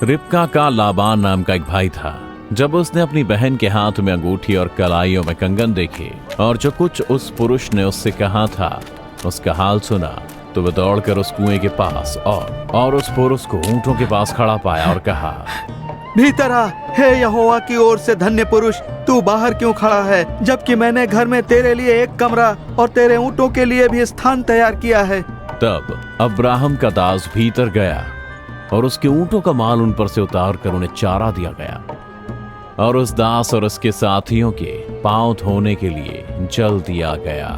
रिबका का लाबान नाम का एक भाई था। जब उसने अपनी बहन के हाथ में अंगूठी और कलाइयों में कंगन देखे और जो कुछ उस पुरुष ने उससे कहा था उसका हाल सुना, तो वह दौड़कर उस कुएं के पास और उस पुरुष को ऊंटों के पास खड़ा पाया और कहा, भीतर आ, हे यहोवा की ओर से धन्य पुरुष, तू बाहर क्यों खड़ा है, जबकि मैंने घर में तेरे लिए एक कमरा और तेरे ऊंटों के लिए भी स्थान तैयार किया है। तब अब्राहम का दास भीतर गया और उसके ऊंटों का माल उन पर से उतार कर उन्हें चारा दिया गया और उस दास और उसके साथियों के पांव धोने के लिए जल दिया गया।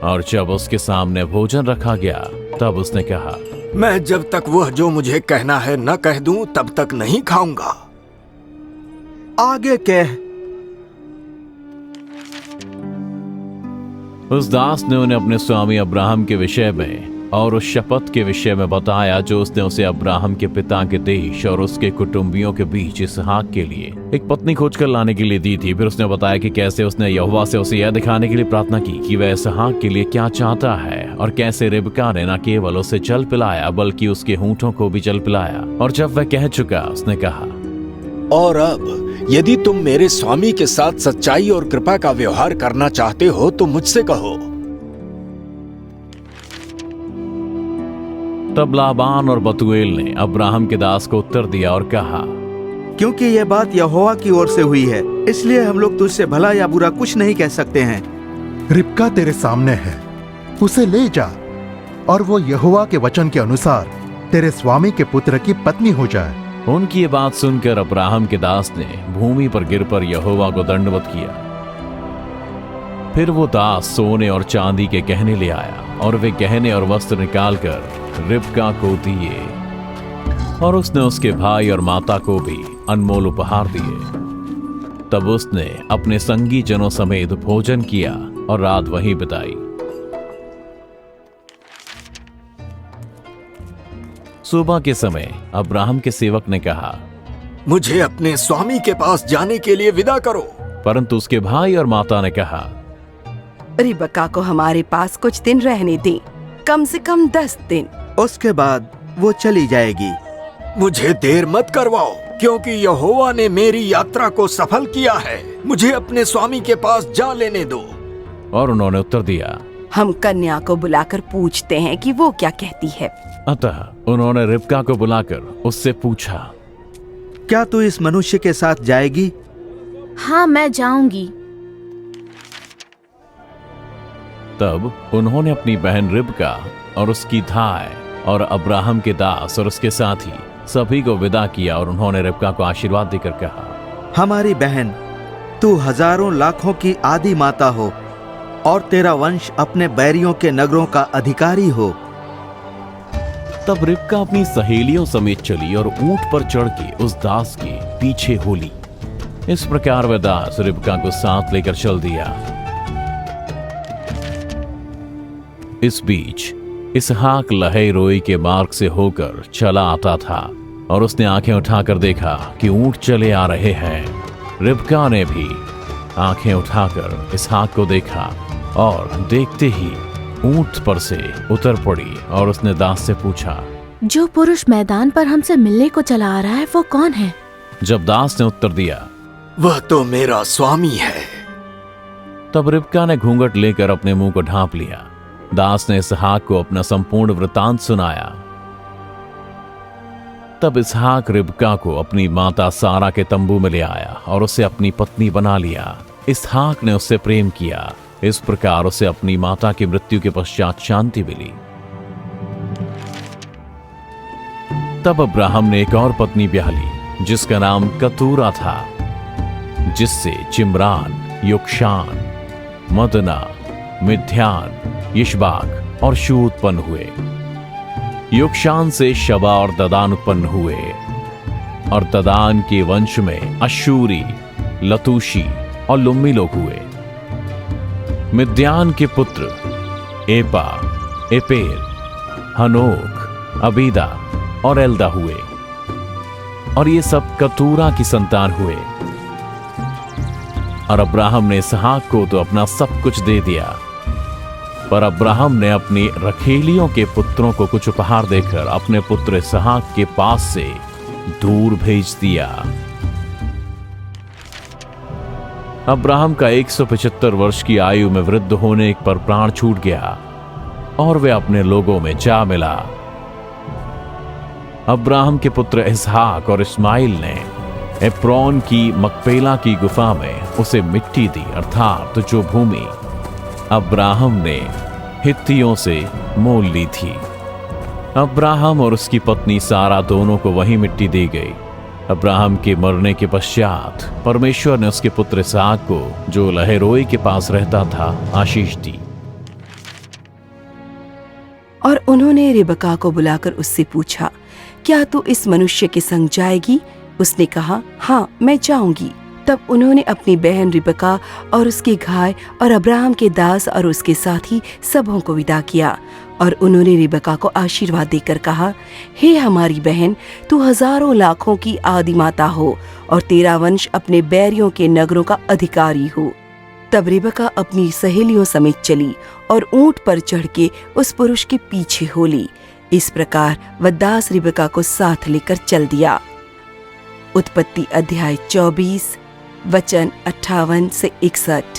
और जब उसके सामने भोजन रखा गया तब उसने कहा, मैं जब तक वह जो मुझे कहना है न कह दूं तब तक नहीं खाऊंगा। आगे कह। उस दास ने उन्हें अपने स्वामी अब्राहम के विषय में और उस शपथ के विषय में बताया जो उसने उसे अब्राहम के पिता के देश और उसके कुटुंबियों के बीच इसहाक के लिए एक पत्नी खोजकर लाने के लिए दी थी। फिर उसने बताया कि कैसे उसने यहोवा से उसे यह दिखाने के लिए प्रार्थना की कि वह इसहाक के लिए क्या चाहता है, और कैसे रिबका ने न केवल उसे जल पिलाया बल्कि उसके ऊंटों को भी जल पिलाया। और जब वह कह चुका उसने कहा, और अब यदि तुम मेरे स्वामी के साथ सच्चाई और कृपा का व्यवहार करना चाहते हो तो मुझसे कहो। तब लाबान और बतूएल ने अब्राहम के दास को उत्तर दिया और कहा, क्योंकि यह बात यहोवा की ओर से हुई है, इसलिए हम लोग तुझसे भला या बुरा कुछ नहीं कह सकते हैं। रिबका तेरे सामने है, उसे ले जा और वो यहोवा के वचन के अनुसार तेरे स्वामी के पुत्र की पत्नी हो जाए। उनकी ये बात सुनकर अब्राहम के दास ने भूमि पर गिर पर यहोवा को दंडवत किया। फिर वो दास सोने और चांदी के गहने ले आया और वे गहने और वस्त्र निकालकर रिबका को दिए, और उसने उसके भाई और माता को भी अनमोल उपहार दिए। तब उसने अपने संगी जनों समेत भोजन किया और रात वहीं बिताई। सुबह के समय अब्राहम के सेवक ने कहा, मुझे अपने स्वामी के पास जाने के लिए विदा करो। परंतु उसके भाई और माता ने कहा, रिबका को हमारे पास कुछ दिन रहने दे, कम से कम 10 दिन, उसके बाद वो चली जाएगी। मुझे देर मत करवाओ, क्योंकि यहोवा ने मेरी यात्रा को सफल किया है। मुझे अपने स्वामी के पास जा लेने दो। और उन्होंने उत्तर दिया, हम कन्या को बुलाकर पूछते हैं कि वो क्या कहती है। अतः उन्होंने रिबका को बुलाकर उससे पूछा, क्या तू इस मनुष्य के साथ जाएगी? हाँ, मैं जाऊंगी। तब उन्होंने अपनी बहन रिबका और उसकी धाय और अब्राहम के दास और उसके साथी सभी को विदा किया, और उन्होंने रिबका को आशीर्वाद देकर कहा, हमारी बहन, तू हजारों लाखों की आदि माता हो और तेरा वंश अपने बैरियों के नगरों का अधिकारी हो। तब रिबका अपनी सहेलियों समेत चली और ऊंट पर चढ़ के उस दास के पीछे हो ली। इस प्रकार वह दास रिबका को साथ लेकर चल दिया। इस बीच इसहाक लहै रोई के मार्ग से होकर चला आता था, और उसने आंखें उठाकर देखा कि ऊंट चले आ रहे हैं। रिबका ने भी आंखें उठाकर इसहाक को देखा और देखते ही ऊंट पर से उतर पड़ी, और उसने दास से पूछा, जो पुरुष मैदान पर हमसे मिलने को चला आ रहा है वो कौन है? जब दास ने उत्तर दिया, वह तो मेरा स्वामी है। तब रिबका ने घूंघट लेकर अपने मुंह को ढांप लिया। दास ने इसहाक को अपना संपूर्ण वृतांत सुनाया। तब इसहाक रिबका को अपनी माता सारा के तंबू में ले आया और उसे अपनी पत्नी बना लिया। इसहाक ने उससे प्रेम किया। इस प्रकार उसे अपनी माता की मृत्यु के पश्चात शांति मिली। तब अब्राहम ने एक और पत्नी ब्याह ली जिसका नाम कतूरा था, जिससे चिम्रान, योक्षान, मदना, मिद्यान, यिशबाक और शू उत्पन्न हुए। योक्षान से शबा और ददान उत्पन्न हुए, और ददान के वंश में अशूरी, लतूशी और लुम्मी लोग हुए। मिद्यान के पुत्र एपा, एपेर, हनोक, अबीदा और एल्दा हुए, और ये सब कतूरा की संतान हुए। और अब्राहम ने इसहाक को तो अपना सब कुछ दे दिया, पर अब्राहम ने अपनी रखेलियों के पुत्रों को कुछ उपहार देकर अपने पुत्र इसहाक के पास से दूर भेज दिया। अब्राहम का 175 वर्ष की आयु में वृद्ध होने पर प्राण छूट गया और वे अपने लोगों में जा मिला। अब्राहम के पुत्र इसहाक और इस्माइल ने एप्रोन की मकपेला की गुफा में उसे मिट्टी दी, अर्थात जो भूमि अब्राहम ने हित्तियों से मोल ली थी। अब्राहम और उसकी पत्नी सारा दोनों को वही मिट्टी दी गई। अब्राहम के मरने के पश्चात परमेश्वर ने उसके पुत्र इसहाक को, जो लहरोई के पास रहता था, आशीष दी। और उन्होंने रिबका को बुलाकर उससे पूछा, क्या तू इस मनुष्य के संग जाएगी? उसने कहा, हाँ, मैं जाऊंगी। तब उन्होंने अपनी बहन रिबका और उसके गाय और अब्राहम के दास और उसके साथी सबों को विदा किया। और उन्होंने रिबका को आशीर्वाद देकर कहा, हे हमारी बहन, तू हजारों लाखों की आदि माता हो और तेरा वंश अपने बैरियों के नगरों का अधिकारी हो। तब रिबका अपनी सहेलियों समेत चली और ऊंट पर चढ़ के उस पुरुष के पीछे हो ली। इस प्रकार वह दास रिबका को साथ लेकर चल दिया। उत्पत्ति अध्याय 24 वचन 58 से 61।